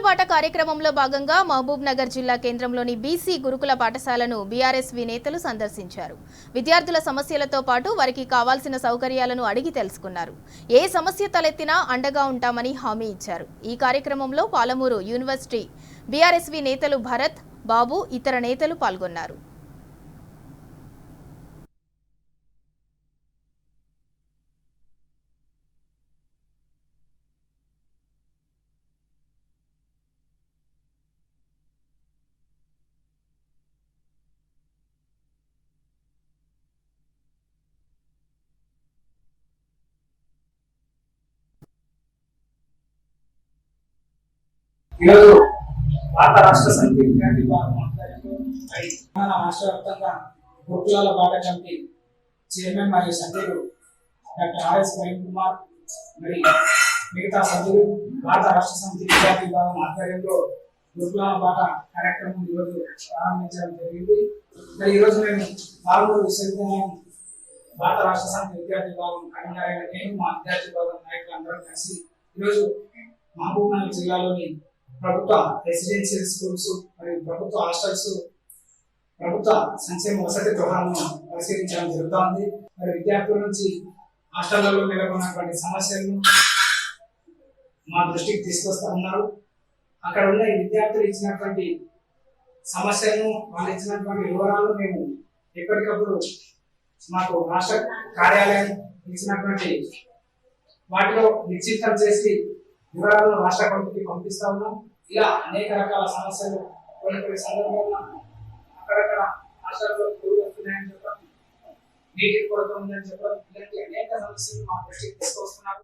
బాట కార్యక్రమంలో భాగంగా మహబూబ్ నగర్ జిల్లా కేంద్రంలోని బీసీ గురుకుల పాఠశాలను బీఆర్ఎస్వి నేతలు సందర్శించారు. విద్యార్థుల సమస్యలతో పాటు వారికి కావాల్సిన సౌకర్యాలను అడిగి తెలుసుకున్నారు. ఏ సమస్య తలెత్తినా అండగా ఉంటామని హామీ ఇచ్చారు. ఈ కార్యక్రమంలో పాలమూరు యూనివర్సిటీ బీఆర్ఎస్వి నేతలు భరత్, బాబు, ఇతర నేతలు పాల్గొన్నారు. ఈరోజు భారత రాష్ట్ర సమితి విద్యార్థి విభాగం ఆధ్వర్యంలో తెలంగాణ రాష్ట్ర వ్యాప్తంగా గురుకులాల బాట కమిటీ చైర్మన్ మరియు సభ్యులు డాక్టర్ ఆర్ఎస్ ప్రవీణ్ కుమార్ మరి మిగతా సభ్యులు భారత రాష్ట్ర సమితి విద్యార్థి విభాగం ఆధ్వర్యంలో గురుకులాల బాట కార్యక్రమం ఈరోజు ప్రారంభించడం జరిగింది. మరి ఈరోజు మేము పాలమూరు విశ్వవిద్యాలయం భారత రాష్ట్ర సమితి విద్యార్థి విభాగం కన్వీనర్ నేను మా విద్యార్థి విభాగం నాయకులు అందరం కలిసి ఈరోజు మహబూబ్ నగర్ జిల్లాలోని ప్రభుత్వ రెసిడెన్షియల్ స్కూల్స్ మరియు ప్రభుత్వ హాస్టల్స్, ప్రభుత్వ సంక్షేమ వసతి గృహాలను పరిశీలించడం జరుగుతోంది. మరి విద్యార్థుల నుంచి హాస్టళ్లలో నెలకొన్నటువంటి సమస్యలను మా దృష్టికి తీసుకొస్తా ఉన్నారు. అక్కడ ఉన్న విద్యార్థులు ఇచ్చినటువంటి సమస్యలను, వాళ్ళు ఇచ్చినటువంటి వివరాలు మేము ఎప్పటికప్పుడు మాకు రాష్ట్ర కార్యాలయం ఇచ్చినటువంటి వాటిలో నిశ్చితం చేసి వివరాలను రాష్ట్ర కమిటీకి పంపిస్తా ఉన్నాం. ఇలా అనేక రకాల సమస్యలు కొన్ని సందర్భాల్లో అక్కడక్కడ హాస్టల్లో పురుగు వస్తున్నాయని చెప్పడం, నీటి కొరత ఉందని చెప్పడం, ఇలాంటి అనేక సమస్యలు మా దృష్టికి తీసుకొస్తున్నారు.